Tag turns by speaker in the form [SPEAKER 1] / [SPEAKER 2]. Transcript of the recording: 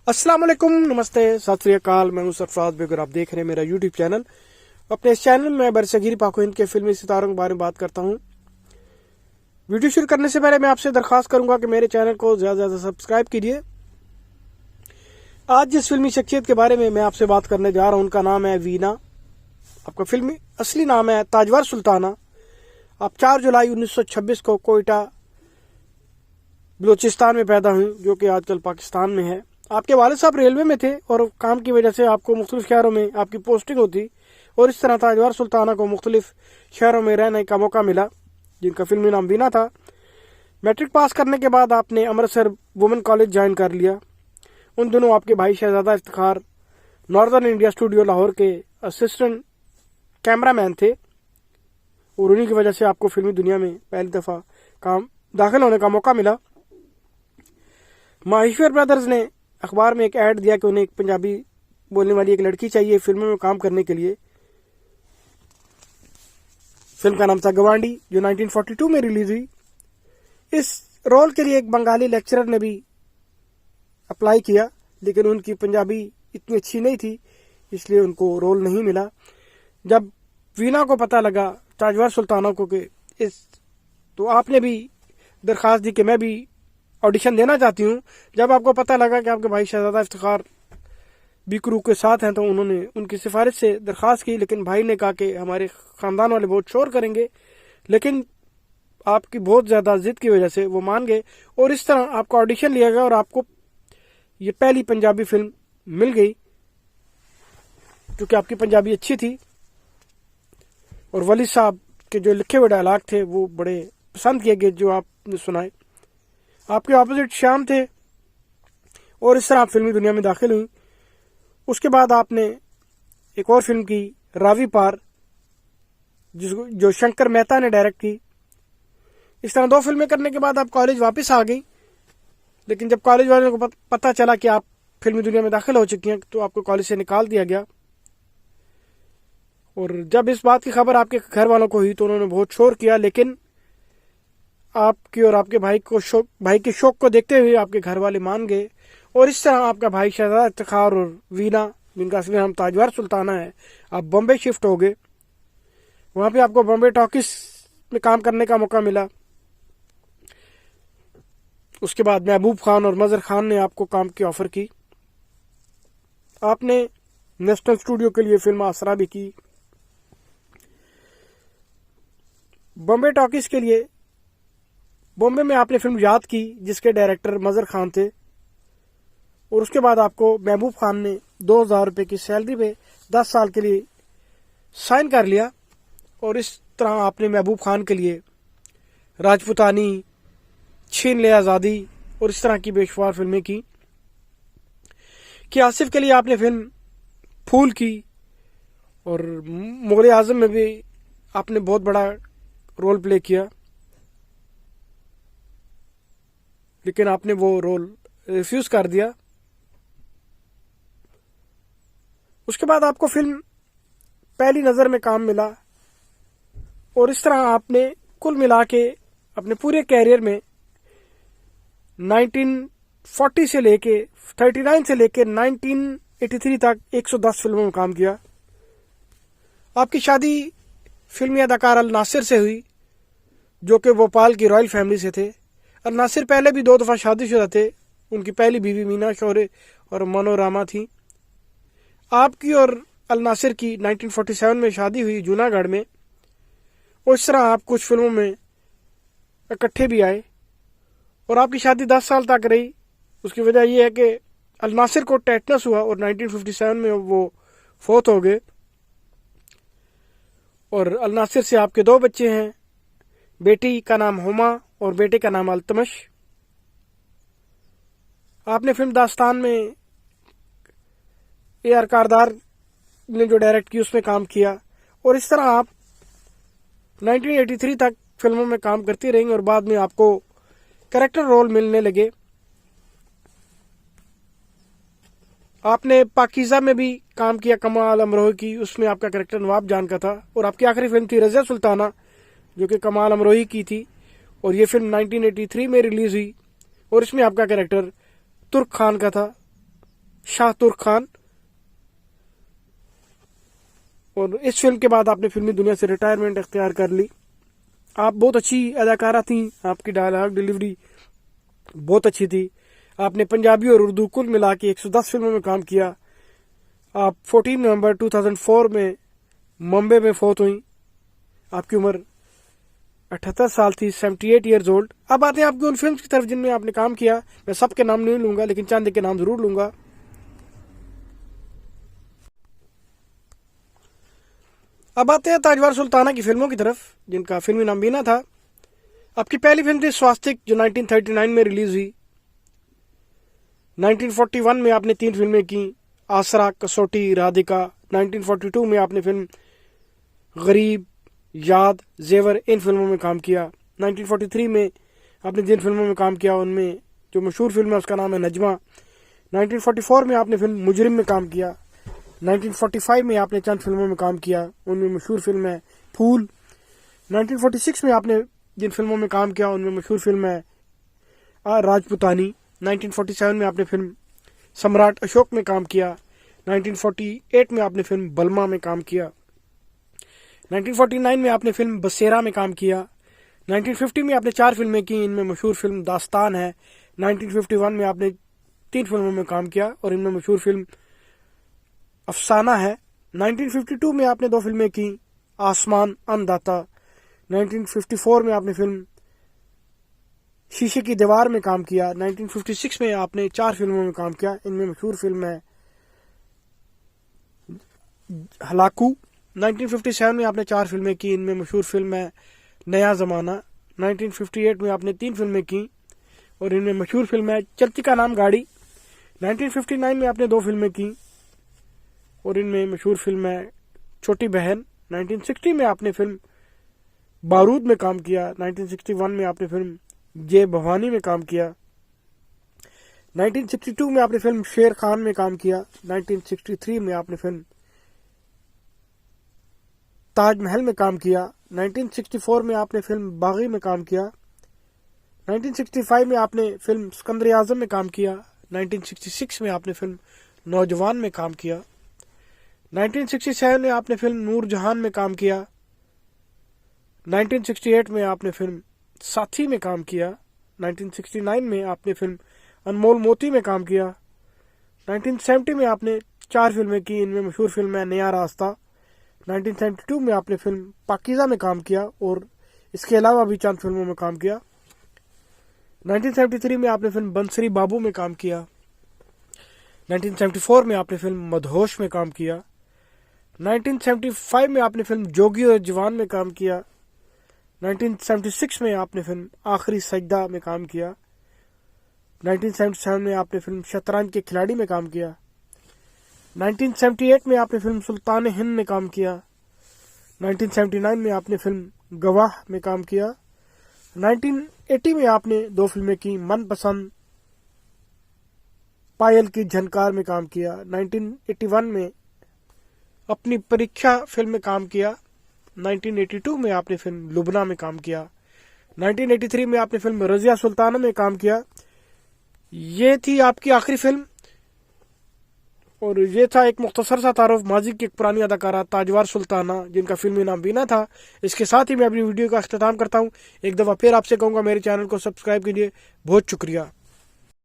[SPEAKER 1] अस्सलाम वालेकुम, नमस्ते, सत श्री अकाल। मैं हूं सरफराज बेग, आप देख रहे हैं मेरा यूट्यूब चैनल। अपने इस चैनल में बरसगीर पाक हिंद के फिल्मी सितारों के बारे में बात करता हूं। वीडियो शुरू करने से पहले मैं आपसे दरख्वास्त करूंगा कि मेरे चैनल को ज्यादा से ज्यादा सब्सक्राइब कीजिए। आज जिस फिल्मी शख्सियत के बारे में मैं आपसे बात करने जा रहा हूं, उनका नाम है वीना। आपका फिल्मी असली नाम है ताजवर सुल्ताना। आप 4 जुलाई 1926 को कोयटा बलूचिस्तान में पैदा हुई, जो कि आजकल पाकिस्तान में है। आपके वालिद साहब रेलवे में थे और काम की वजह से आपको मुख्तलिफ शहरों में आपकी पोस्टिंग होती और इस तरह ताजवर सुल्ताना को मुख्तलिफ शहरों में रहने का मौका मिला, जिनका फिल्मी नाम वीना था। मैट्रिक पास करने के बाद आपने अमृतसर वुमेन कॉलेज ज्वाइन कर लिया। उन दिनों आपके भाई Shahzada Iftikhar northern India studio Lahore के असिस्टेंट कैमरामैन थे और उन्हीं की वजह से आपको फिल्मी दुनिया में पहली दफा दाखिल होने का मौका मिला। माहेश्वर ब्रदर्स ने अखबार में एक ऐड दिया कि उन्हें एक पंजाबी बोलने वाली एक लड़की चाहिए फिल्मों में काम करने के लिए। फिल्म का नाम था गवांडी, जो 1942 में रिलीज हुई। इस रोल के लिए एक बंगाली लेक्चरर ने भी अप्लाई किया, लेकिन उनकी पंजाबी इतनी अच्छी नहीं थी, इसलिए उनको रोल नहीं मिला। जब वीना को पता लगा ताजवर सुल्ताना को कि तो आपने भी दरखास्त दी कि मैं भी ऑडिशन देना चाहती हूँ। जब आपको पता लगा कि आपके भाई शहजादा इफ्तिखार बी क्रू के साथ हैं, तो उन्होंने उनकी सिफारिश से दरखास्त की, लेकिन भाई ने कहा कि हमारे खानदान वाले बहुत शोर करेंगे। लेकिन आपकी बहुत ज्यादा जिद की वजह से वो मान गए और इस तरह आपका ऑडिशन लिया गया और आपको ये पहली पंजाबी फिल्म मिल गई, क्योंकि आपकी पंजाबी अच्छी थी और वली साहब के जो लिखे हुए डायलॉग थे वो बड़े पसंद किए गए जो आपने सुनाए। आपके ऑपोजिट श्याम थे और इस तरह आप फिल्मी दुनिया में दाखिल हुई। उसके बाद आपने एक और फिल्म की, रावी पार, जो शंकर मेहता ने डायरेक्ट की। इस तरह 2 फिल्में करने के बाद आप कॉलेज वापस आ गई, लेकिन जब कॉलेज वालों को पता चला कि आप फिल्मी दुनिया में दाखिल हो चुकी हैं, तो आपको कॉलेज से निकाल दिया गया। और जब इस बात की खबर आपके घर वालों को हुई तो उन्होंने बहुत शोर किया, लेकिन आपकी और आपके भाई के शौक को देखते हुए आपके घर वाले मान गए और इस तरह आपका भाई शहजादा इफ्तिखार और वीना, जिनका असली नाम ताजवर सुल्ताना है, आप बॉम्बे शिफ्ट हो गए। वहां पे आपको बॉम्बे टॉकीज में काम करने का मौका मिला। उसके बाद महबूब खान और मजहर खान ने आपको काम की ऑफर की। आपने नेशनल स्टूडियो के लिए फिल्म आसरा भी की। बॉम्बे टॉकीज के लिए बॉम्बे में आपने फिल्म याद की, जिसके डायरेक्टर मजहर खान थे। और उसके बाद आपको महबूब खान ने 2000 रुपए की सैलरी पे 10 साल के लिए साइन कर लिया और इस तरह आपने महबूब खान के लिए राजपुतानी, छीन ले आजादी और इस तरह की बेशुमार फिल्में की। कि आसिफ के लिए आपने फिल्म फूल की और मुगल आजम में भी आपने बहुत बड़ा रोल प्ले किया, लेकिन आपने वो रोल रिफ्यूज कर दिया। उसके बाद आपको फिल्म पहली नजर में काम मिला और इस तरह आपने कुल मिला के अपने पूरे कैरियर में 1940 से लेके 39 से लेके 1983 तक 110 फिल्मों में काम किया। आपकी शादी फिल्मी अदाकार अल नासिर से हुई, जो कि भोपाल की रॉयल फैमिली से थे। अल नासिर पहले भी 2 दफा शादीशुदा थे। उनकी पहली बीवी मीना शौरे और मनोरमा थी। आपकी और अल नासिर की 1947 में शादी हुई जूनागढ़ में। और इस तरह आप कुछ फिल्मों में इकट्ठे भी आए और आपकी शादी 10 साल तक रही। उसकी वजह यह है कि अल नासिर को टेटनस हुआ और 1957 में वो फौत हो गए। और अल नासिर से आपके 2 बच्चे हैं, बेटी का नाम हुमा और बेटे का नाम अल्तमश। आपने फिल्म दास्तान में AR कारदार ने जो डायरेक्ट की उसमें काम किया और इस तरह आप 1983 तक फिल्मों में काम करती रही और बाद में आपको कैरेक्टर रोल मिलने लगे। आपने पाकीज़ा में भी काम किया कमाल अमरोही की, उसमें आपका कैरेक्टर नवाब जान का था। और आपकी आखिरी फिल्म थी रज़िया सुल्ताना, जो कि कमाल अमरोही की थी और ये फिल्म 1983 में रिलीज हुई और इसमें आपका कैरेक्टर तुर्क खान का था। शाहतुर्क खान। और इस फिल्म के बाद आपने फिल्मी दुनिया से रिटायरमेंट इख्तियार कर ली। आप बहुत अच्छी अदाकारा थी, आपकी डायलॉग डिलीवरी बहुत अच्छी थी। आपने पंजाबी और उर्दू कुल मिला के 110 फिल्मों में काम किया। आप 14 नवंबर 2004 में मुंबई में फौत हुई। आपकी उम्र 78 साल थी, 78 ईयर्स ओल्ड। अब आते हैं आपकी उन फिल्म्स की तरफ जिनमें आपने काम किया। मैं सबके नाम नहीं लूंगा, लेकिन चंद के नाम जरूर लूंगा। अब आते हैं ताजवार सुल्ताना की फिल्मों की तरफ, जिनका फिल्मी नाम बीना था। आपकी पहली फिल्म थी स्वास्तिक, जो 1939 में रिलीज हुई। 1941 में आपने 3 फिल्में की, आसरा, कसौटी, राधिका। 1942 में आपने फिल्म गरीब, याद, जेवर, इन फिल्मों में काम किया। 1943 में आपने जिन फिल्मों में काम किया उनमें जो मशहूर फिल्म है उसका नाम है नजमा। 1944 में आपने फिल्म मुजरिम में काम किया। 1945 में आपने चंद फिल्मों में काम किया, उनमें मशहूर फिल्म है फूल। 1946 में आपने जिन फिल्मों में काम किया उनमें मशहूर फिल्म है राजपुतानी। 1947 में आपने फिल्म सम्राट अशोक में काम किया। 1948 में आपने फिल्म बलमा में काम किया। 1949 में आपने फिल्म बसेरा में काम किया। 1950 में आपने 4 फिल्में की, इनमें मशहूर फिल्म दास्तान है। 1951 में आपने 3 फिल्मों में काम किया और इनमें मशहूर फिल्म अफसाना है। 1952 में आपने 2 फिल्में की, आसमान, अन्नदाता। 1954 में आपने फिल्म शीशे की दीवार में काम किया। 1956 में आपने 4 फिल्मों में काम किया, इनमें मशहूर फिल्म है हलाकू। 1957 में आपने 4 फिल्में की, इनमें मशहूर फिल्म है नया जमाना। 1958 में आपने 3 फिल्में की और इनमें मशहूर फिल्म है चलती का नाम गाड़ी। 1959 में आपने 2 फिल्में की और इनमें मशहूर फिल्म है छोटी बहन। 1960 में आपने फिल्म बारूद में काम किया। 1961 में आपने फिल्म जय भवानी में काम किया। 1962 में आपने फिल्म शेर खान में काम किया। 1963 में आपने फिल्म ताजमहल में काम किया। 1964 में आपने फिल्म बागी में काम किया। 1965 में आपने फिल्म सिकंदर आजम में काम किया। 1966 में आपने फिल्म नौजवान में काम किया। 1967 में आपने फिल्म नूरजहान में काम किया। 1968 में आपने फिल्म साथी में काम किया। 1969 में आपने फिल्म अनमोल मोती में काम किया। 1970 में आपने 4 फिल्में की, इनमें मशहूर फिल्म है नया रास्ता। 1972 में आपने फिल्म पाकीज़ा में काम किया और इसके अलावा भी चंद फिल्मों में काम किया। 1973 में आपने फिल्म बंसरी बाबू में काम किया। 1974 में आपने फिल्म मदहोश में काम किया। 1975 में आपने फिल्म जोगी और जवान में काम किया। 1976 में आपने फिल्म आखिरी सजदा में काम किया। 1977 में आपने फिल्म शतरंज के खिलाड़ी में काम किया। 1978 में आपने फिल्म सुल्तान हिंद में काम किया। 1979 में आपने फिल्म गवाह में काम किया। 1980 में आपने 2 फिल्में की, मनपसंद, पायल की झनकार में काम किया। 1981 में अपनी परीक्षा फिल्म में काम किया। 1982 में आपने फिल्म लुबना में काम किया। 1983 में आपने फिल्म रजिया सुल्ताना में काम किया। ये थी आपकी आखिरी फिल्म और ये था एक मुख्तसर सा तारुफ माजी की एक पुरानी अदाकारा ताजवार सुल्ताना, जिनका फिल्मी नाम बीना था। इसके साथ ही मैं अपनी वीडियो का अख्तिताम करता हूँ। एक दफ़ा फिर आपसे कहूँगा मेरे चैनल को सब्सक्राइब कीजिए। बहुत शुक्रिया।